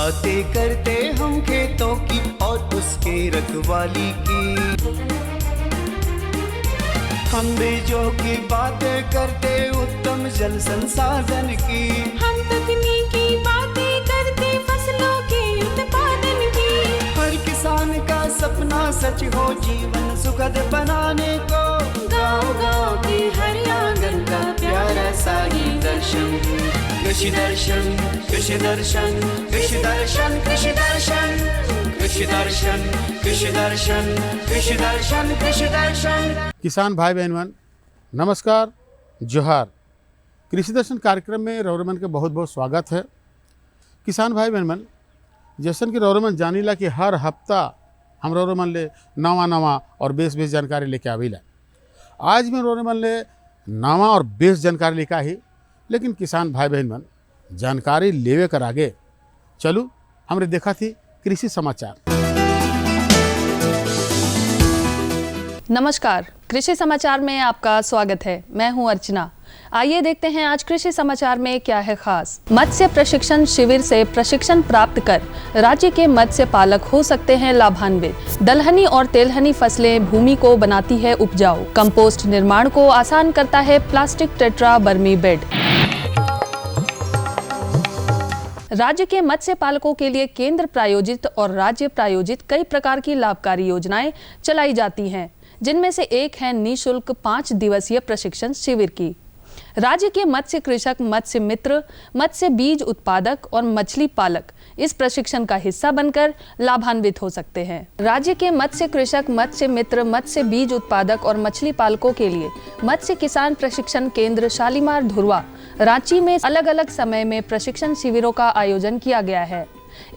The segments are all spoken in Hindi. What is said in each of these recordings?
बातें करते हम खेतों की और उसके रखवाली की। हम बीजों की बातें करते उत्तम जल संसाधन की। हम तकनीकी बातें करते फसलों के उत्पादन की। हर किसान का सपना सच हो जीवन सुखद बनाने को। गाँव-गाँव के हर आंगन का प्यारा सा ये दर्शन। कृषि दर्शन, कृषि दर्शन, कृषि दर्शन, कृषि दर्शन, कृषि दर्शन, कृषि दर्शन, कृषि दर्शन, कृषि दर्शन। किसान भाई बहन नमस्कार, जोहार। कृषि दर्शन कार्यक्रम में रौरमन के बहुत बहुत स्वागत है। किसान भाई बहन जैसन कि रौरमन जानीला कि हर हफ्ता हम रौरमन ले नवा और बेस जानकारी लेके आवीला। आज मैं रौरमन ले नवा और बेस जानकारी लेकर ही, लेकिन किसान भाई बहन जानकारी लेवे कर आगे चलू हमरे देखा थी कृषि समाचार। नमस्कार, कृषि समाचार में आपका स्वागत है। मैं हूं अर्चना। आइए देखते हैं आज कृषि समाचार में क्या है खास। मत्स्य प्रशिक्षण शिविर से प्रशिक्षण प्राप्त कर राज्य के मत्स्य पालक हो सकते हैं लाभान्वित। दलहनी और तेलहनी फसलें भूमि को बनाती है उपजाऊ। कंपोस्ट निर्माण को आसान करता है प्लास्टिक टेट्रा बर्मी बेड। राज्य के मत्स्य पालकों के लिए केंद्र प्रायोजित और राज्य प्रायोजित कई प्रकार की लाभकारी योजनाएं चलाई जाती हैं, जिनमें से एक है निःशुल्क 5 दिवसीय प्रशिक्षण शिविर की। राज्य के मत्स्य कृषक, मत्स्य मित्र, मत्स्य बीज उत्पादक और मछली पालक इस प्रशिक्षण का हिस्सा बनकर लाभान्वित हो सकते हैं। राज्य के मत्स्य कृषक, मत्स्य मित्र, मत्स्य बीज उत्पादक और मछली पालकों के लिए मत्स्य किसान प्रशिक्षण केंद्र शालीमार धुरवा रांची में अलग अलग समय में प्रशिक्षण शिविरों का आयोजन किया गया है।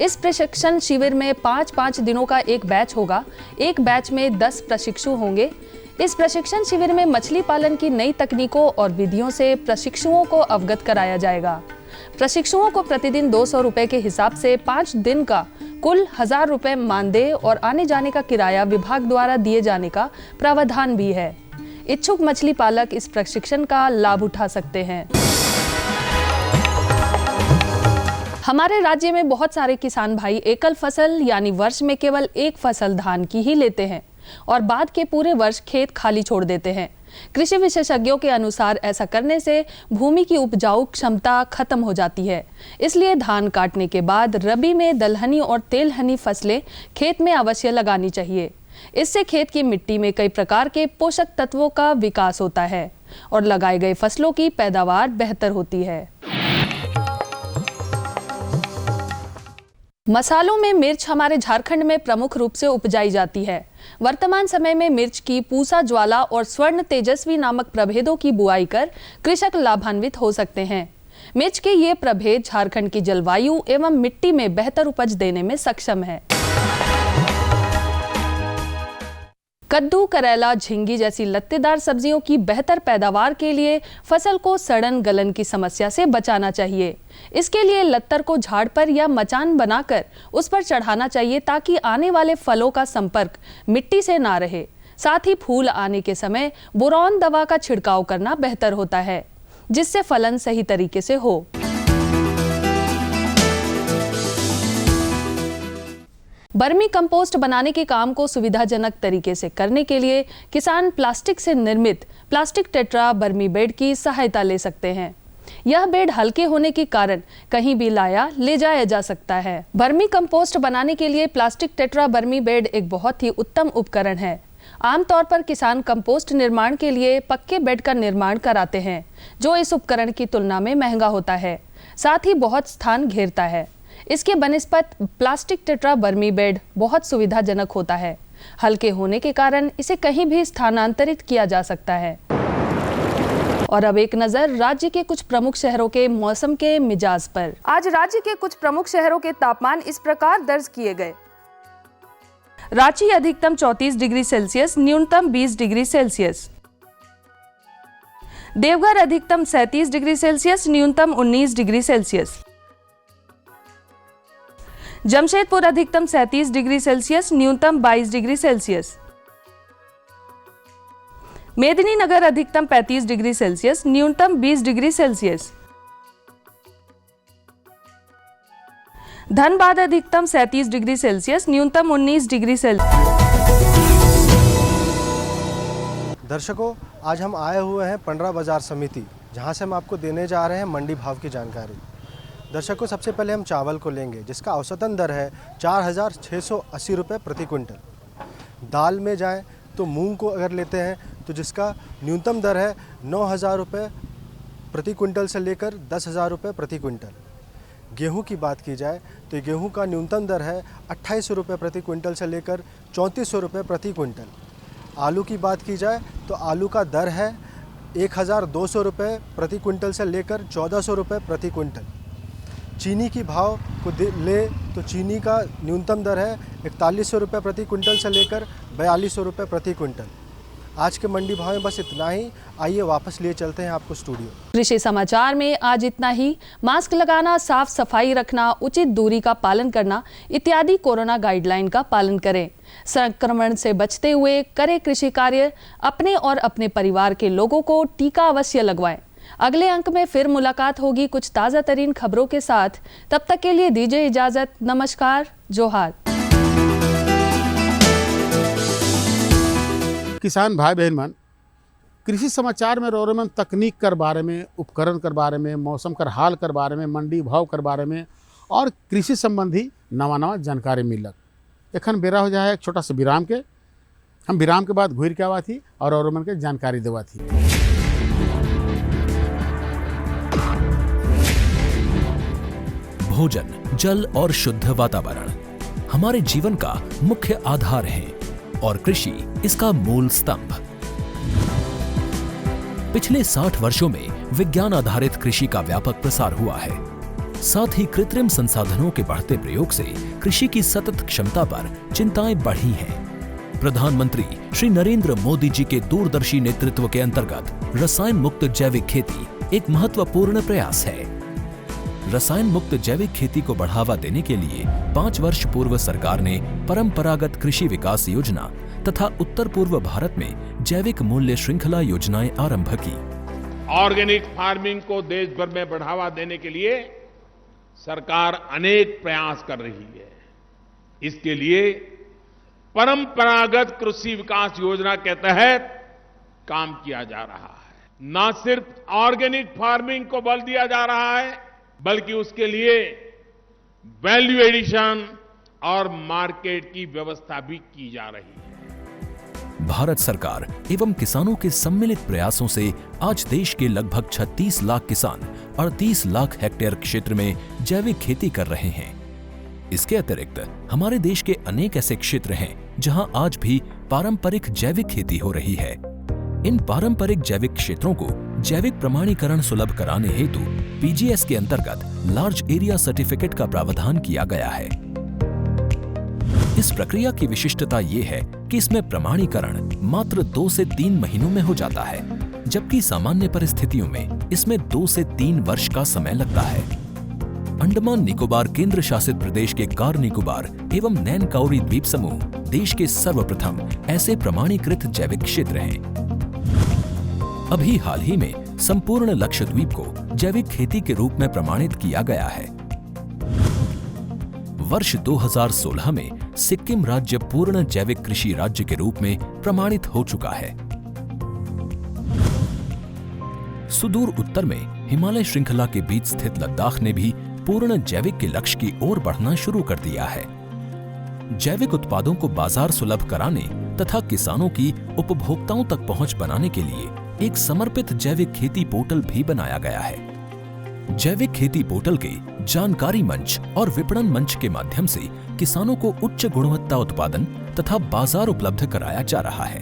इस प्रशिक्षण शिविर में 5-5 दिनों का एक बैच होगा। एक बैच में 10 प्रशिक्षु होंगे। इस प्रशिक्षण शिविर में मछली पालन की नई तकनीकों और विधियों से प्रशिक्षुओं को अवगत कराया जाएगा। प्रशिक्षुओं को प्रतिदिन 200 रुपए के हिसाब से 5 दिन का कुल 1000 रुपए मानदेय और आने जाने का किराया विभाग द्वारा दिए जाने का प्रावधान भी है। इच्छुक मछली पालक इस प्रशिक्षण का लाभ उठा सकते हैं। हमारे राज्य में बहुत सारे किसान भाई एकल फसल यानी वर्ष में केवल एक फसल धान की ही लेते हैं और बाद के पूरे वर्ष खेत खाली छोड़ देते हैं। कृषि विशेषज्ञों के अनुसार ऐसा करने से भूमि की उपजाऊ क्षमता खत्म हो जाती है। इसलिए धान काटने के बाद रबी में दलहनी और तेलहनी फसलें खेत में अवश्य लगानी चाहिए। इससे खेत की मिट्टी में कई प्रकार के पोषक तत्वों का विकास होता है और लगाए गए फसलों की पैदावार बेहतर होती है। मसालों में मिर्च हमारे झारखंड में प्रमुख रूप से उपजाई जाती है। वर्तमान समय में मिर्च की पूसा ज्वाला और स्वर्ण तेजस्वी नामक प्रभेदों की बुआई कर कृषक लाभान्वित हो सकते हैं। मिर्च के ये प्रभेद झारखंड की जलवायु एवं मिट्टी में बेहतर उपज देने में सक्षम है। कद्दू, करेला, झिंगी जैसी लत्तेदार सब्जियों की बेहतर पैदावार के लिए फसल को सड़न गलन की समस्या से बचाना चाहिए। इसके लिए लत्तर को झाड़ पर या मचान बनाकर उस पर चढ़ाना चाहिए ताकि आने वाले फलों का संपर्क मिट्टी से ना रहे। साथ ही फूल आने के समय बोरॉन दवा का छिड़काव करना बेहतर होता है, जिससे फलन सही तरीके से हो। बर्मी कंपोस्ट बनाने के काम को सुविधाजनक तरीके से करने के लिए किसान प्लास्टिक से निर्मित प्लास्टिक टेट्रा बर्मी बेड की सहायता ले सकते हैं। यह बेड हल्के होने के कारण कहीं भी लाया ले जाया जा सकता है। बर्मी कंपोस्ट बनाने के लिए प्लास्टिक टेट्रा बर्मी बेड एक बहुत ही उत्तम उपकरण है। आमतौर पर किसान कंपोस्ट निर्माण के लिए पक्के बेड का निर्माण कराते हैं, जो इस उपकरण की तुलना में महंगा होता है, साथ ही बहुत स्थान घेरता है। इसके बनिस्पत प्लास्टिक टेट्रा बर्मी बेड बहुत सुविधाजनक होता है। हल्के होने के कारण इसे कहीं भी स्थानांतरित किया जा सकता है। और अब एक नजर राज्य के कुछ प्रमुख शहरों के मौसम के मिजाज पर। आज राज्य के कुछ प्रमुख शहरों के तापमान इस प्रकार दर्ज किए गए। रांची अधिकतम 34 डिग्री सेल्सियस, न्यूनतम 20 डिग्री सेल्सियस। देवघर अधिकतम 37 डिग्री सेल्सियस, न्यूनतम 19 डिग्री सेल्सियस। जमशेदपुर अधिकतम 37 डिग्री सेल्सियस, न्यूनतम 22 डिग्री सेल्सियस। मेदिनीनगर अधिकतम 35 डिग्री सेल्सियस, न्यूनतम 20 डिग्री सेल्सियस। धनबाद अधिकतम 37 डिग्री सेल्सियस, न्यूनतम 19 डिग्री सेल्सियस। दर्शकों, आज हम आए हुए हैं पंडरा बाजार समिति, जहां से हम आपको देने जा रहे हैं मंडी भाव की जानकारी। दर्शकों, सबसे पहले हम चावल को लेंगे, जिसका औसतन दर है 4,680 रुपये प्रति क्विंटल। दाल में जाएं तो मूंग को अगर लेते हैं तो जिसका न्यूनतम दर है 9,000 रुपये प्रति क्विंटल से लेकर 10,000 रुपये प्रति क्विंटल। गेहूं की बात की जाए तो गेहूं का न्यूनतम दर है 2800 रुपये प्रति क्विंटल से लेकर 3400 रुपये प्रति क्विंटल। आलू की बात की जाए तो आलू का दर है 1,200 रुपये प्रति क्विंटल से लेकर 1,400 रुपये प्रति क्विंटल। चीनी की भाव को ले तो चीनी का न्यूनतम दर है 4100 रुपये प्रति क्विंटल से लेकर 4200 रुपये प्रति क्विंटल। आज के मंडी भाव में बस इतना ही। आइए वापस लिए चलते हैं आपको स्टूडियो। कृषि समाचार में आज इतना ही। मास्क लगाना, साफ सफाई रखना, उचित दूरी का पालन करना इत्यादि कोरोना गाइडलाइन का पालन करें। संक्रमण से बचते हुए करें कृषि कार्य। अपने और अपने परिवार के लोगों को टीका अवश्य लगवाएं। अगले अंक में फिर मुलाकात होगी कुछ ताज़ा तरीन खबरों के साथ। तब तक के लिए दीजिए इजाजत। नमस्कार, जोहार। किसान भाई बहन मन, कृषि समाचार में रोरमन तकनीक कर बारे में, उपकरण कर बारे में, मौसम कर हाल कर बारे में, मंडी भाव कर बारे में और कृषि संबंधी नवा जानकारी मिलक। एखन बेरा हो जाए एक छोटा सा विराम के। हम विराम के बाद घूर के आवा थी और रोरमन के जानकारी देवा थी। भोजन, जल और शुद्ध वातावरण हमारे जीवन का मुख्य आधार है और कृषि इसका मूल स्तंभ। पिछले 60 वर्षों में विज्ञान आधारित कृषि का व्यापक प्रसार हुआ है। साथ ही कृत्रिम संसाधनों के बढ़ते प्रयोग से कृषि की सतत क्षमता पर चिंताएं बढ़ी हैं। प्रधानमंत्री श्री नरेंद्र मोदी जी के दूरदर्शी नेतृत्व के अंतर्गत रसायन मुक्त जैविक खेती एक महत्वपूर्ण प्रयास है। रसायन मुक्त जैविक खेती को बढ़ावा देने के लिए 5 वर्ष पूर्व सरकार ने परंपरागत कृषि विकास योजना तथा उत्तर पूर्व भारत में जैविक मूल्य श्रृंखला योजनाएं आरंभ की। ऑर्गेनिक फार्मिंग को देश भर में बढ़ावा देने के लिए सरकार अनेक प्रयास कर रही है। इसके लिए परंपरागत कृषि विकास योजना के तहत काम किया जा रहा है। न सिर्फ ऑर्गेनिक फार्मिंग को बल दिया जा रहा है, बल्कि उसके लिए वैल्यू एडिशन और मार्केट की व्यवस्था भी की जा रही है। भारत सरकार एवं किसानों के सम्मिलित प्रयासों से आज देश के लगभग 36 लाख किसान 38 लाख हेक्टेयर क्षेत्र में जैविक खेती कर रहे हैं। इसके अतिरिक्त हमारे देश के अनेक ऐसे क्षेत्र हैं जहां आज भी पारंपरिक जैविक खेती हो रही है। इन पारंपरिक जैविक क्षेत्रों को जैविक प्रमाणीकरण सुलभ कराने हेतु पीजीएस के अंतर्गत लार्ज एरिया सर्टिफिकेट का प्रावधान किया गया है। इस प्रक्रिया की विशिष्टता ये है कि इसमें प्रमाणीकरण मात्र 2 से 3 महीनों में हो जाता है, जबकि सामान्य परिस्थितियों में इसमें 2 से 3 वर्ष का समय लगता है। अंडमान निकोबार केंद्र शासित प्रदेश के कार निकोबार एवं नैन काउरी द्वीप समूह देश के सर्वप्रथम ऐसे प्रमाणीकृत जैविक क्षेत्र हैं। अभी हाल ही में संपूर्ण लक्षद्वीप को जैविक खेती के रूप में प्रमाणित किया गया है। वर्ष 2016 में सिक्किम राज्य पूर्ण जैविक कृषि राज्य के रूप में प्रमाणित हो चुका है। सुदूर उत्तर में हिमालय श्रृंखला के बीच स्थित लद्दाख ने भी पूर्ण जैविक के लक्ष्य की ओर बढ़ना शुरू कर दिया है। जैविक उत्पादों को बाजार सुलभ कराने तथा किसानों की उपभोक्ताओं तक पहुंच बनाने के लिए एक समर्पित जैविक खेती पोर्टल भी बनाया गया है। जैविक खेती पोर्टल के जानकारी मंच और विपणन मंच के माध्यम से किसानों को उच्च गुणवत्ता उत्पादन तथा बाजार उपलब्ध कराया जा रहा है।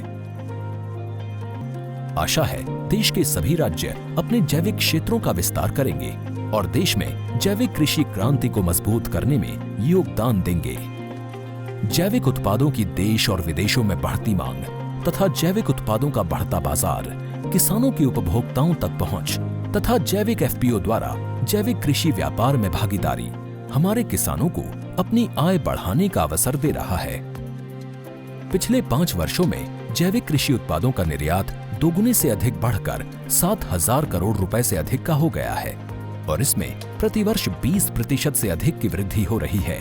आशा है देश के सभी राज्य अपने जैविक क्षेत्रों का विस्तार करेंगे और देश में जैविक कृषि क्रांति को मजबूत करने में योगदान देंगे। जैविक उत्पादों की देश और विदेशों में बढ़ती मांग तथा जैविक उत्पादों का बढ़ता बाजार, किसानों की उपभोक्ताओं तक पहुंच तथा जैविक एफपीओ द्वारा जैविक कृषि व्यापार में भागीदारी हमारे किसानों को अपनी आय बढ़ाने का अवसर दे रहा है। पिछले 5 वर्षों में जैविक कृषि उत्पादों का निर्यात दोगुने से अधिक बढ़कर 7,000 करोड़ रुपए से अधिक का हो गया है। और इसमें प्रतिवर्ष 20% से अधिक की वृद्धि हो रही है।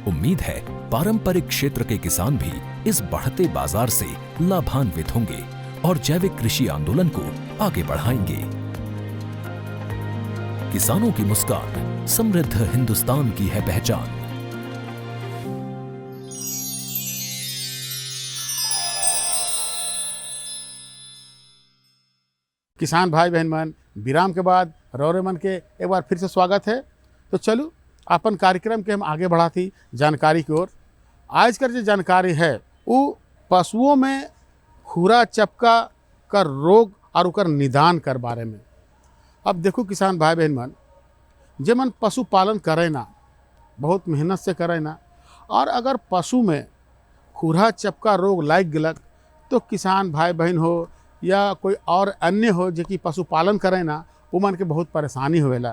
उम्मीद है पारंपरिक क्षेत्र के किसान भी इस बढ़ते बाजार से लाभान्वित होंगे और जैविक कृषि आंदोलन को आगे बढ़ाएंगे। किसानों की मुस्कान समृद्ध हिंदुस्तान की है पहचान। किसान भाई बहन मन, विराम के बाद रौरे मन के एक बार फिर से स्वागत है। तो चलो अपन कार्यक्रम के हम आगे बढ़ाती जानकारी की ओर। आज का जो जानकारी है वो पशुओं में खुरा चपका का रोग और उकर निदान कर बारे में। अब देखो किसान भाई बहन मन, जे मन पशुपालन करे ना, बहुत मेहनत से करे ना, और अगर पशु में खुरा चपका रोग लाग गलक तो किसान भाई बहन हो या कोई और अन्य हो जो कि पशुपालन करें ना, वो मन के बहुत परेशानी होवेला।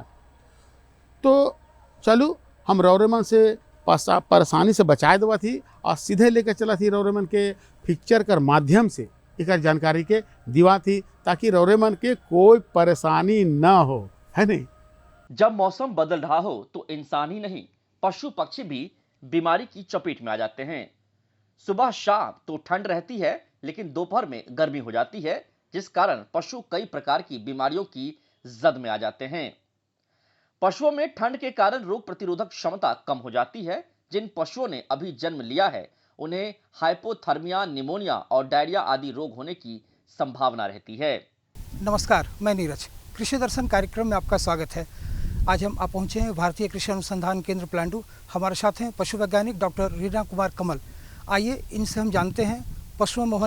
तो चलो हम रौरेमन से परेशानी से बचाए देवा थी और सीधे लेकर चला थी रौरेमन के पिक्चर कर माध्यम से एक जानकारी के दिवा थी, ताकि रौरेमन के कोई परेशानी ना हो, है नहीं। जब मौसम बदल रहा हो तो इंसान ही नहीं, पशु पक्षी भी बीमारी की चपेट में आ जाते हैं। सुबह शाम तो ठंड रहती है, लेकिन दोपहर में गर्मी हो जाती है, जिस कारण पशु कई प्रकार की बीमारियों की जद में आ जाते हैं। पशुओं में ठंड के कारण रोग प्रतिरोधक क्षमता कम हो जाती है। जिन पशुओं ने अभी जन्म लिया है उन्हें हाइपोथर्मिया, निमोनिया और डायरिया आदि रोग होने की संभावना रहती है। नमस्कार, मैं नीरज। कृषि दर्शन कार्यक्रम में आपका स्वागत है। आज हम आप पहुंचे हैं भारतीय कृषि अनुसंधान केंद्र प्लांटू। हमारे साथ हैं पशु वैज्ञानिक डॉक्टर रीना कुमार कमल। आइए इनसे हम जानते हैं पशुओं में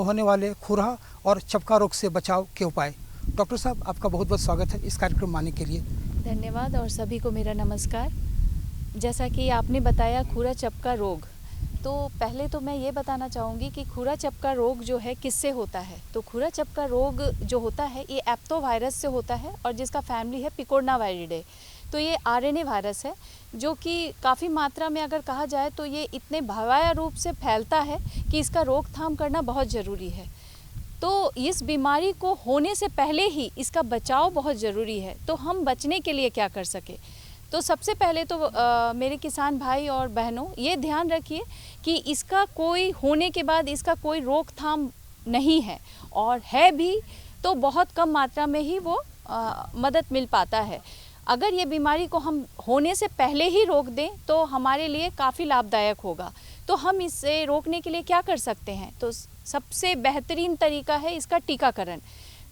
होने वाले खुरा और चपका रोग से बचाव के उपाय। डॉक्टर साहब, आपका बहुत बहुत स्वागत है इस कार्यक्रम में आने के लिए। धन्यवाद और सभी को मेरा नमस्कार। जैसा कि आपने बताया खुरा चपका रोग, तो पहले तो मैं ये बताना चाहूँगी कि खुरा चपका रोग जो है किससे होता है। तो खुरा चपका रोग जो होता है ये एप्टो वायरस से होता है और जिसका फैमिली है पिकोरना वायरिडे। तो ये आरएनए वायरस है जो कि काफ़ी मात्रा में अगर कहा जाए तो ये इतने भयावह रूप से फैलता है कि इसका रोकथाम करना बहुत ज़रूरी है। तो इस बीमारी को होने से पहले ही इसका बचाव बहुत ज़रूरी है। तो हम बचने के लिए क्या कर सके, तो सबसे पहले तो मेरे किसान भाई और बहनों ये ध्यान रखिए कि इसका कोई होने के बाद इसका कोई रोकथाम नहीं है, और है भी तो बहुत कम मात्रा में ही वो मदद मिल पाता है। अगर ये बीमारी को हम होने से पहले ही रोक दें तो हमारे लिए काफ़ी लाभदायक होगा। तो हम इसे रोकने के लिए क्या कर सकते हैं, तो सबसे बेहतरीन तरीका है इसका टीकाकरण।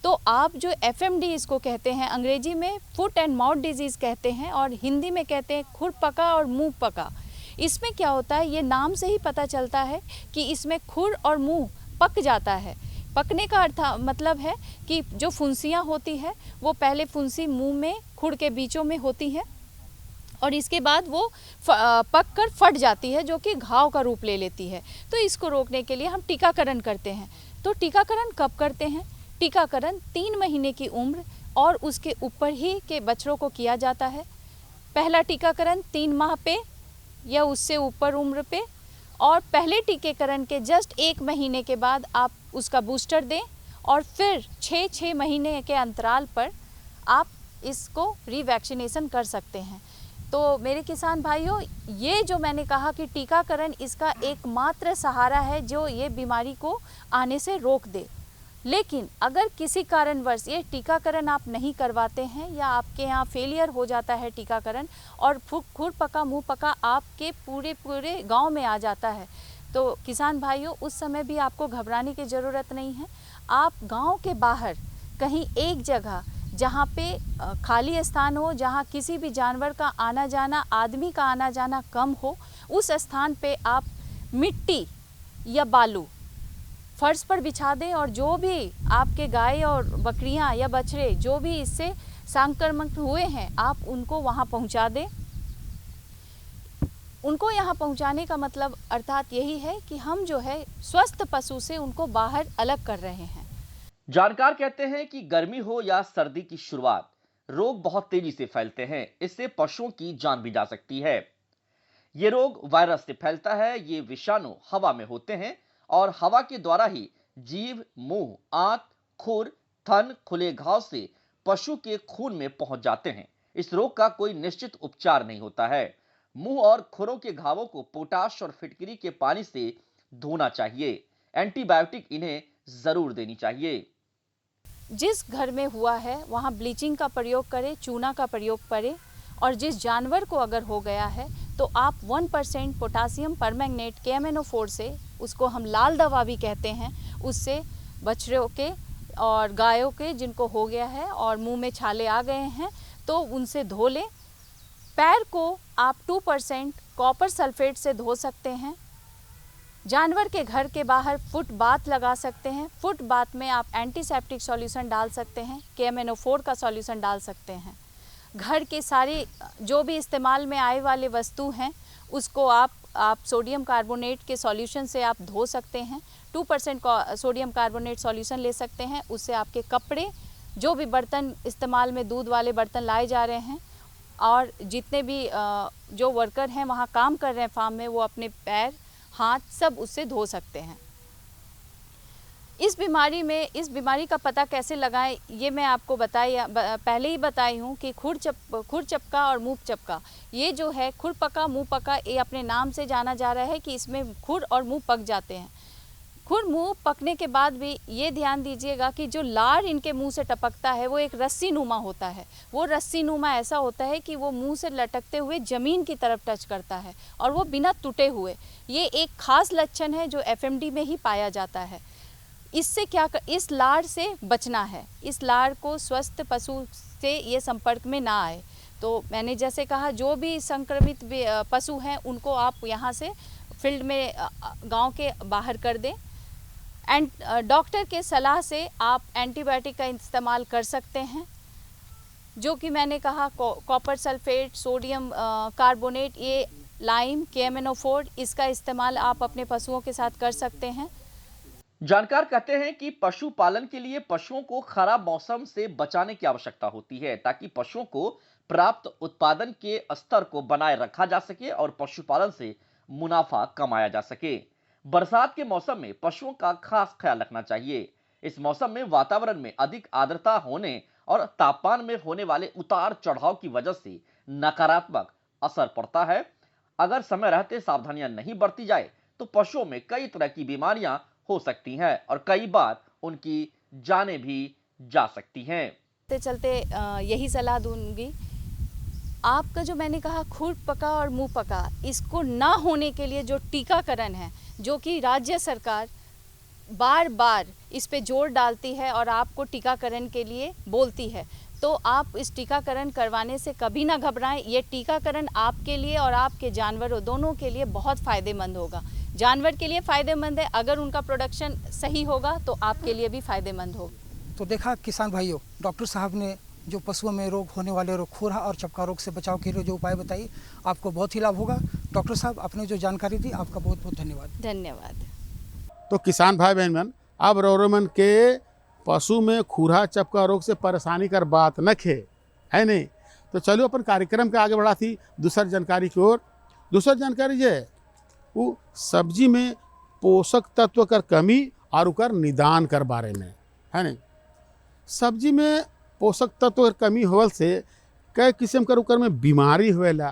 तो आप जो FMD इसको कहते हैं, अंग्रेजी में फुट एंड माउथ डिजीज़ कहते हैं और हिंदी में कहते हैं खुर पका और मुंह पका। इसमें क्या होता है, ये नाम से ही पता चलता है कि इसमें खुर और मुंह पक जाता है। पकने का अर्थ मतलब है कि जो फुंसियाँ होती है वो पहले फुंसी मुंह में खुर के बीचों में होती है और इसके बाद वो पक कर फट जाती है, जो कि घाव का रूप ले लेती है। तो इसको रोकने के लिए हम टीकाकरण करते हैं। तो टीकाकरण कब करते हैं, टीकाकरण 3 महीने की उम्र और उसके ऊपर ही के बच्चों को किया जाता है। पहला टीकाकरण 3 माह पे या उससे ऊपर उम्र पे, और पहले टीकाकरण के जस्ट 1 महीने के बाद आप उसका बूस्टर दें और फिर 6 महीने के अंतराल पर आप इसको रीवैक्सीनेशन कर सकते हैं। तो मेरे किसान भाइयों, ये जो मैंने कहा कि टीकाकरण इसका एकमात्र सहारा है जो ये बीमारी को आने से रोक दे। लेकिन अगर किसी कारणवश ये टीकाकरण आप नहीं करवाते हैं या आपके यहाँ फेलियर हो जाता है टीकाकरण और खुर पका मुंह पका आपके पूरे गांव में आ जाता है, तो किसान भाइयों उस समय भी आपको घबराने की ज़रूरत नहीं है। आप गांव के बाहर कहीं एक जगह जहाँ पे खाली स्थान हो, जहाँ किसी भी जानवर का आना जाना, आदमी का आना जाना कम हो, उस स्थान पे आप मिट्टी या बालू फर्श पर बिछा दें और जो भी आपके गाय और बकरियां या बछड़े जो भी इससे संक्रमित हुए हैं आप उनको वहां पहुंचा दें। उनको यहाँ पहुंचाने का मतलब अर्थात यही है कि हम जो है स्वस्थ पशु से उनको बाहर अलग कर रहे हैं। जानकार कहते हैं कि गर्मी हो या सर्दी की शुरुआत, रोग बहुत तेजी से फैलते हैं। इससे पशुओं की जान भी जा सकती है। ये रोग वायरस से फैलता है। ये विषाणु हवा में होते हैं और हवा के द्वारा ही जीभ, मुंह, आंत, खुर, थन, खुले घाव से पशु के खून में पहुंच जाते हैं। इस रोग का कोई निश्चित उपचार नहीं होता है। मुंह और खुरों के घावों को पोटाश और फिटकरी के पानी से धोना चाहिए। एंटीबायोटिक इन्हें जरूर देनी चाहिए। जिस घर में हुआ है वहाँ ब्लीचिंग का प्रयोग करें, चूना का प्रयोग करें, और जिस जानवर को अगर हो गया है तो आप 1% पोटासियम परमैंगनेट KMNO4 से, उसको हम लाल दवा भी कहते हैं, उससे बछड़ों के और गायों के जिनको हो गया है और मुंह में छाले आ गए हैं तो उनसे धो लें। पैर को आप 2% कॉपर सल्फेट से धो सकते हैं। जानवर के घर के बाहर फुट बाथ लगा सकते हैं। फुट बाथ में आप एंटीसेप्टिक सॉल्यूशन डाल सकते हैं, KMNO4 का सॉल्यूशन डाल सकते हैं। घर के सारे जो भी इस्तेमाल में आए वाले वस्तु हैं उसको आप सोडियम कार्बोनेट के सॉल्यूशन से आप धो सकते हैं। 2% सोडियम कार्बोनेट सॉल्यूशन ले सकते हैं, उससे आपके कपड़े, जो भी बर्तन इस्तेमाल में दूध वाले बर्तन लाए जा रहे हैं और जितने भी जो वर्कर हैं वहाँ काम कर रहे हैं फार्म में, वो अपने पैर, हाथ सब उससे धो सकते हैं। इस बीमारी का पता कैसे लगाएं, ये मैं आपको पहले ही बताई हूँ कि खुर चपका और मुंह चपका, ये जो है खुर पका मुंह पका, ये अपने नाम से जाना जा रहा है कि इसमें खुर और मुंह पक जाते हैं। खुर मुंह पकने के बाद भी ये ध्यान दीजिएगा कि जो लार इनके मुंह से टपकता है वो एक रस्सी नुमा होता है। वो रस्सी नुमा ऐसा होता है कि वो मुंह से लटकते हुए ज़मीन की तरफ टच करता है और वो बिना टूटे हुए। ये एक खास लक्षण है जो FMD में ही पाया जाता है। इससे इस लार से बचना है। इस लार को स्वस्थ पशु से ये संपर्क में ना आए। तो मैंने जैसे कहा, जो भी संक्रमित पशु हैं उनको आप यहाँ से फील्ड में गांव के बाहर कर दें। एंड डॉक्टर के सलाह से आप एंटीबायोटिक का इस्तेमाल कर सकते हैं, जो कि मैंने कहा कॉपर सल्फेट, सोडियम कार्बोनेट, ये लाइम, KMNO4, इसका इस्तेमाल आप अपने पशुओं के साथ कर सकते हैं। जानकार कहते हैं कि पशुपालन के लिए पशुओं को खराब मौसम से बचाने की आवश्यकता होती है ताकि पशुओं को प्राप्त उत्पादन के स्तर को बनाए रखा जा सके और पशुपालन से मुनाफा कमाया जा सके। बरसात के मौसम में पशुओं का खास ख्याल रखना चाहिए। इस मौसम में वातावरण में अधिक आर्द्रता होने और तापमान में होने वाले उतार चढ़ाव की वजह से नकारात्मक असर पड़ता है। अगर समय रहते सावधानियां नहीं बरती जाए तो पशुओं में कई तरह की बीमारियां हो सकती हैं और कई बार उनकी जानें भी जा सकती हैं। चलते यही सलाह दूंगी, आपका जो मैंने कहा खुर पका और मुंह पका, इसको ना होने के लिए जो टीकाकरण है, जो कि राज्य सरकार बार बार इस पे जोर डालती है और आपको टीकाकरण के लिए बोलती है, तो आप इस टीकाकरण करवाने से कभी ना घबराएं। ये टीकाकरण आपके लिए और आपके जानवरों दोनों के लिए बहुत फ़ायदेमंद होगा। जानवर के लिए फ़ायदेमंद है, अगर उनका प्रोडक्शन सही होगा तो आपके लिए भी फ़ायदेमंद होगा। तो देखा किसान भाइयों, डॉक्टर साहब ने जो पशुओं में रोग होने वाले रोग, खुरा और चपका रोग से बचाव के लिए जो उपाय बताई, आपको बहुत ही लाभ होगा। डॉक्टर साहब, आपने जो जानकारी दी, आपका बहुत बहुत धन्यवाद। धन्यवाद। तो किसान भाई बहन, अब रौरमन के पशु में खुरा चपका रोग से परेशानी कर बात न खे, है नहीं। तो चलो अपन कार्यक्रम के आगे बढ़ा थी दूसर जानकारी की ओर। दूसर जानकारी ये वो सब्जी में पोषक तत्व कर कमी और उकर निदान कर बारे में, है नहीं। सब्जी में पोषक तत्व कर कमी होवल से कई किस्म कर उकर में बीमारी होवेला,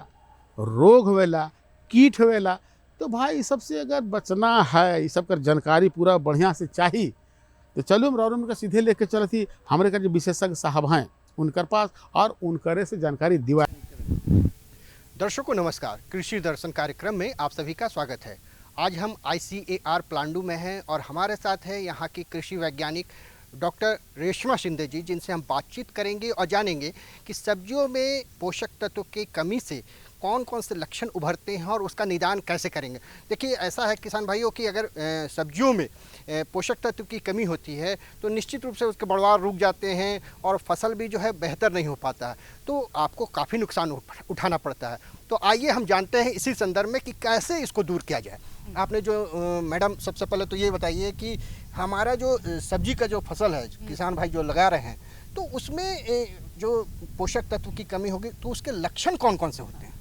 रोग होवेला, कीट होवेला। तो भाई सबसे अगर बचना है, ये सब कर जानकारी पूरा बढ़िया से चाहिए, तो चलो हम रौरमन का सीधे लेके चले थी हमारे का जो विशेषज्ञ साहब हैं उनकर पास और उनकरे से जानकारी दिवा। दर्शकों नमस्कार, कृषि दर्शन कार्यक्रम में आप सभी का स्वागत है। आज हम ICAR प्लांडू में हैं और हमारे साथ है यहाँ की कृषि वैज्ञानिक डॉक्टर रेशमा शिंदे जी, जिनसे हम बातचीत करेंगे और जानेंगे कि सब्जियों में पोषक तत्व की कमी से कौन कौन से लक्षण उभरते हैं और उसका निदान कैसे करेंगे। देखिए, ऐसा है किसान भाइयों कि अगर सब्जियों में पोषक तत्व की कमी होती है तो निश्चित रूप से उसके बढ़वार रुक जाते हैं और फसल भी जो है बेहतर नहीं हो पाता है, तो आपको काफ़ी नुकसान उठाना पड़ता है। तो आइए हम जानते हैं इसी संदर्भ में कि कैसे इसको दूर किया जाए। आपने जो मैडम, सबसे पहले तो ये बताइए कि हमारा जो सब्जी का जो फसल है, किसान भाई जो लगा रहे हैं, तो उसमें जो पोषक तत्व की कमी होगी तो उसके लक्षण कौन कौन से होते हैं?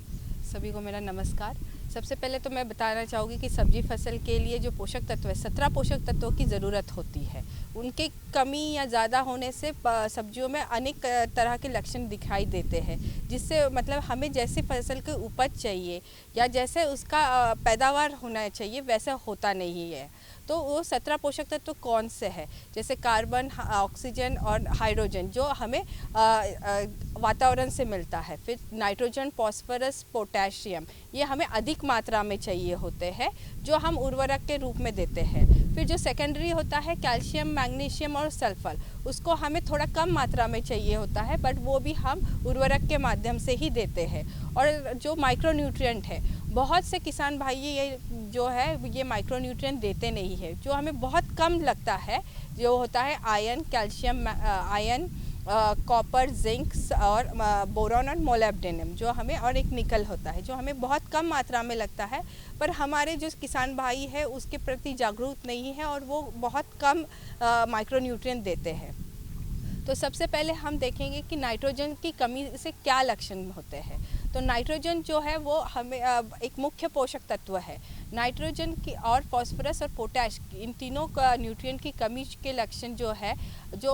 सभी को मेरा नमस्कार। सबसे पहले तो मैं बताना चाहूँगी कि सब्जी फसल के लिए जो पोषक तत्व है 17 पोषक तत्वों की ज़रूरत होती है। उनके कमी या ज़्यादा होने से सब्जियों में अनेक तरह के लक्षण दिखाई देते हैं, जिससे मतलब हमें जैसे फसल की उपज चाहिए या जैसे उसका पैदावार होना चाहिए वैसा होता नहीं है। तो वो 17 पोषक तत्व कौन से हैं? जैसे कार्बन, ऑक्सीजन और हाइड्रोजन जो हमें वातावरण से मिलता है। फिर नाइट्रोजन, फास्फोरस, पोटेशियम ये हमें अधिक मात्रा में चाहिए होते हैं जो हम उर्वरक के रूप में देते हैं। फिर जो सेकेंडरी होता है कैल्शियम, मैग्नीशियम और सल्फर, उसको हमें थोड़ा कम मात्रा में चाहिए होता है, बट वो भी हम उर्वरक के माध्यम से ही देते हैं। और जो माइक्रोन्यूट्रिएंट है, बहुत से किसान भाई ये जो है ये माइक्रोन्यूट्रिएंट देते नहीं है, जो हमें बहुत कम लगता है। जो होता है आयरन, कैल्शियम, कॉपर, जिंक और बोरॉन और मोलिब्डेनम जो हमें, और एक निकल होता है जो हमें बहुत कम मात्रा में लगता है, पर हमारे जो किसान भाई है उसके प्रति जागरूक नहीं है और वो बहुत कम माइक्रोन्यूट्रिएंट देते हैं। तो सबसे पहले हम देखेंगे कि नाइट्रोजन की कमी से क्या लक्षण होते हैं। तो नाइट्रोजन जो है वो हमें एक मुख्य पोषक तत्व है। नाइट्रोजन की और फास्फोरस और पोटैश इन तीनों का न्यूट्रिएंट की कमी के लक्षण जो है, जो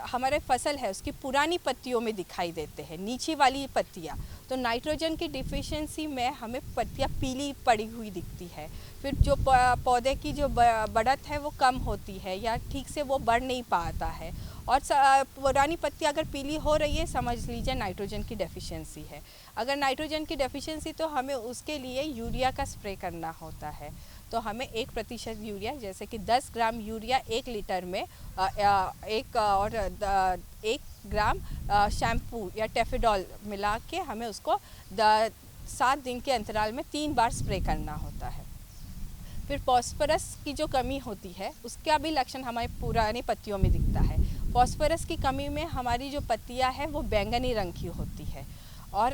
हमारे फसल है उसकी पुरानी पत्तियों में दिखाई देते हैं, नीचे वाली पत्तियां। तो नाइट्रोजन की डिफिशिएंसी में हमें पत्तियां पीली पड़ी हुई दिखती है। फिर जो पौधे की जो बढ़त है वो कम होती है या ठीक से वो बढ़ नहीं पाता है। और पुरानी पत्ती अगर पीली हो रही है, समझ लीजिए नाइट्रोजन की डेफिशिएंसी है। अगर नाइट्रोजन की डेफिशिएंसी तो हमें उसके लिए यूरिया का स्प्रे करना होता है। तो हमें 1% यूरिया, जैसे कि 10 ग्राम यूरिया 1 लीटर में 1 ग्राम शैम्पू या टेफिडॉल मिला के हमें उसको 7 दिन के अंतराल में 3 बार स्प्रे करना होता है। फिर फास्फोरस की जो कमी होती है उसका भी लक्षण हमारे पुरानी पत्तियों में दिखता है। फास्फोरस की कमी में हमारी जो पत्तियां हैं वो बैंगनी रंग की होती है और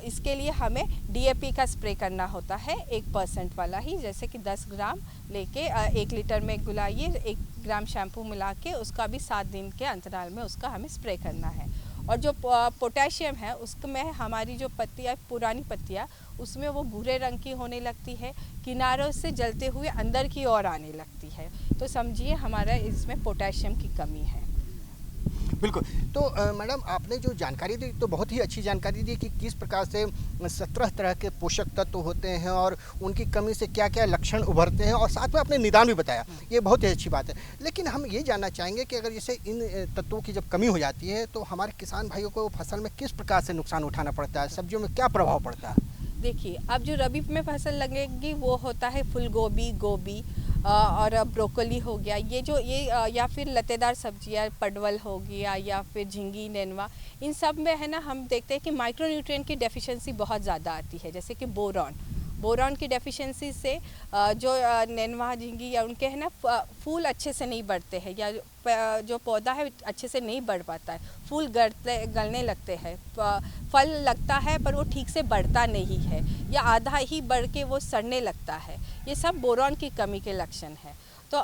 इसके लिए हमें DAP का स्प्रे करना होता है 1% वाला ही, जैसे कि 10 ग्राम लेके 1 लीटर में गुलाइए, 1 ग्राम शैम्पू मिला के उसका भी 7 दिन के अंतराल में उसका हमें स्प्रे करना है। और जो पोटेशियम है उसमें हमारी जो पत्तियाँ, पुरानी पत्तियाँ, उसमें वो भूरे रंग की होने लगती है, किनारों से जलते हुए अंदर की ओर आने लगती है। तो समझिए हमारा इसमें पोटेशियम की कमी है। बिल्कुल। तो मैडम आपने जो जानकारी दी तो बहुत ही अच्छी जानकारी दी कि किस प्रकार से 17 तरह के पोषक तत्व होते हैं और उनकी कमी से क्या क्या लक्षण उभरते हैं, और साथ में आपने निदान भी बताया, ये बहुत ही अच्छी बात है। लेकिन हम ये जानना चाहेंगे कि अगर जैसे इन तत्वों की जब कमी हो जाती है तो हमारे किसान भाइयों को फसल में किस प्रकार से नुकसान उठाना पड़ता है, सब्जियों में क्या प्रभाव पड़ता है? देखिए, अब जो रबी में फसल लगेगी वो होता है फूल गोभी, गोभी और ब्रोकली हो गया, ये या फिर लतेदार सब्जियां, पडवल हो गया या फिर झिंगी, नेनुआ, इन सब में है ना हम देखते हैं कि माइक्रोन्यूट्रिएंट की डेफिशिएंसी बहुत ज़्यादा आती है। जैसे कि बोरॉन की डेफिशिएंसी से जो नेनुआ, झिंगी या उनके है ना फूल अच्छे से नहीं बढ़ते हैं, या जो पौधा है अच्छे से नहीं बढ़ पाता है, फूल गलने लगते हैं, फल लगता है पर वो ठीक से बढ़ता नहीं है या आधा ही बढ़ के वो सड़ने लगता है। ये सब बोरॉन की कमी के लक्षण हैं। तो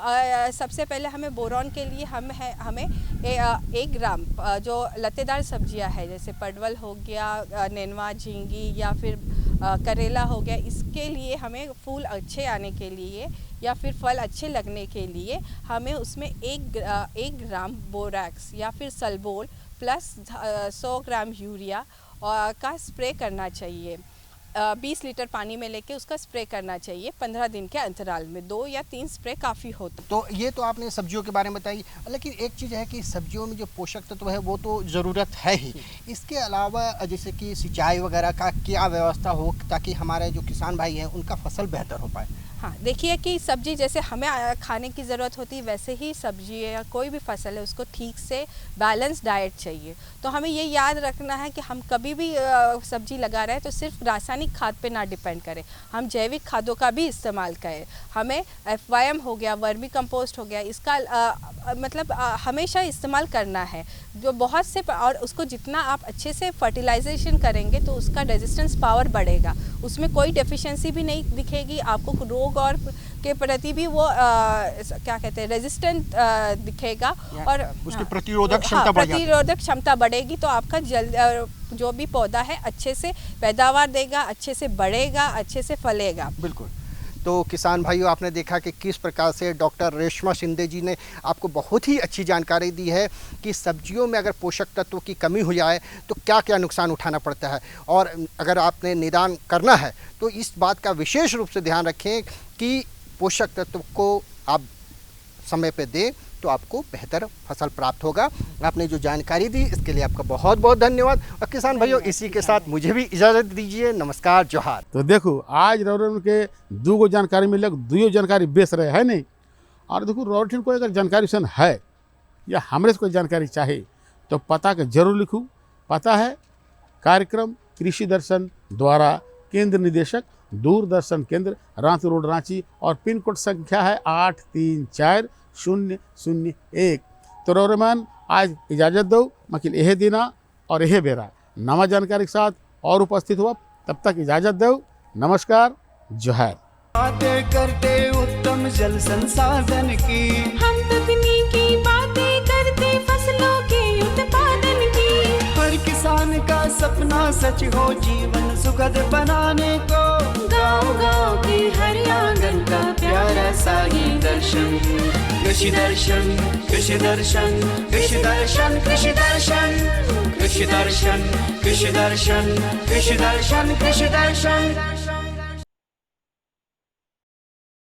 सबसे पहले हमें बोरॉन के लिए हमें 1 ग्राम जो लतेदार सब्जियां है, जैसे पडवल हो गया, नेनुआ, झींगी या फिर करेला हो गया, इसके लिए हमें फूल अच्छे आने के लिए या फिर फल अच्छे लगने के लिए हमें उसमें 1 ग्राम बोरैक्स या फिर सल्बोल प्लस 100 ग्राम यूरिया का स्प्रे करना चाहिए। 20 लीटर पानी में लेके उसका स्प्रे करना चाहिए 15 दिन के अंतराल में, 2 या 3 स्प्रे काफ़ी होता। तो ये तो आपने सब्जियों के बारे में बताई, लेकिन एक चीज़ है कि सब्जियों में जो पोषक तत्व है वो तो ज़रूरत है ही, इसके अलावा जैसे कि सिंचाई वगैरह का क्या व्यवस्था हो ताकि हमारे जो किसान भाई हैं उनका फसल बेहतर हो पाए? हाँ, देखिए कि सब्जी जैसे हमें खाने की ज़रूरत होती है, वैसे ही सब्जी या कोई भी फसल है उसको ठीक से बैलेंस डाइट चाहिए। तो हमें ये याद रखना है कि हम कभी भी सब्जी लगा रहे हैं तो सिर्फ रासायनिक खाद पे ना डिपेंड करें, हम जैविक खादों का भी इस्तेमाल करें। हमें FYM हो गया, वर्मी कंपोस्ट हो गया, इसका मतलब हमेशा इस्तेमाल करना है, जो बहुत से, और उसको जितना आप अच्छे से फर्टिलाइजेशन करेंगे तो उसका रेजिस्टेंस पावर बढ़ेगा, उसमें कोई डेफिशिएंसी भी नहीं दिखेगी, आपको रोग और के प्रति भी वो क्या कहते हैं रेजिस्टेंट दिखेगा और उसकी प्रतिरोधक क्षमता बढ़ जाती है। प्रतिरोधक क्षमता बढ़ेगी तो आपका जो भी पौधा है अच्छे से पैदावार देगा, अच्छे से बढ़ेगा, अच्छे से फलेगा। बिल्कुल। तो किसान भाइयों, आपने देखा कि किस प्रकार से डॉक्टर रेशमा शिंदे जी ने आपको बहुत ही अच्छी जानकारी दी है कि सब्जियों में अगर पोषक तत्वों की कमी हो जाए तो क्या क्या नुकसान उठाना पड़ता है, और अगर आपने निदान करना है तो इस बात का विशेष रूप से ध्यान रखें कि पोषक तत्व को आप समय पे दें तो आपको बेहतर फसल प्राप्त होगा। आपने जो जानकारी दी इसके लिए आपका बहुत बहुत धन्यवाद। और किसान भाइयों, इसी के साथ मुझे भी इजाज़त दीजिए। नमस्कार, जोहार। तो देखो आज रौरन के दूगो जानकारी मिले, दुयो जानकारी बेच रहे है नहीं। और देखो रौरन को अगर जानकारी सन है या हमरे से कोई जानकारी चाहे तो पता के जरूर लिखूँ। पता है कार्यक्रम कृषि दर्शन द्वारा केंद्र निदेशक दूरदर्शन केंद्र रांची रोड रांची, और पिन कोड संख्या है 834001। तो रौरमान आज इजाज़त दो, मकिल यह दिना और यह बेरा नवा जानकारी के साथ और उपस्थित हुआ। तब तक इजाज़त दो। नमस्कार, जोहार। बातें करते उत्तम जल संसाधन की, हम तकनीकी बातें करते फसलों के उत्पादन की। हर किसान का सपना सच हो जीवन सुखद बनाने को, गाँव-गाँव के हर आंगन का प्यारा सा ये दर्शन। कृषि दर्शन, कृषि दर्शन, कृषि दर्शन, कृषि दर्शन, कृषि दर्शन, कृषि दर्शन, कृषि दर्शन, कृषि दर्शन।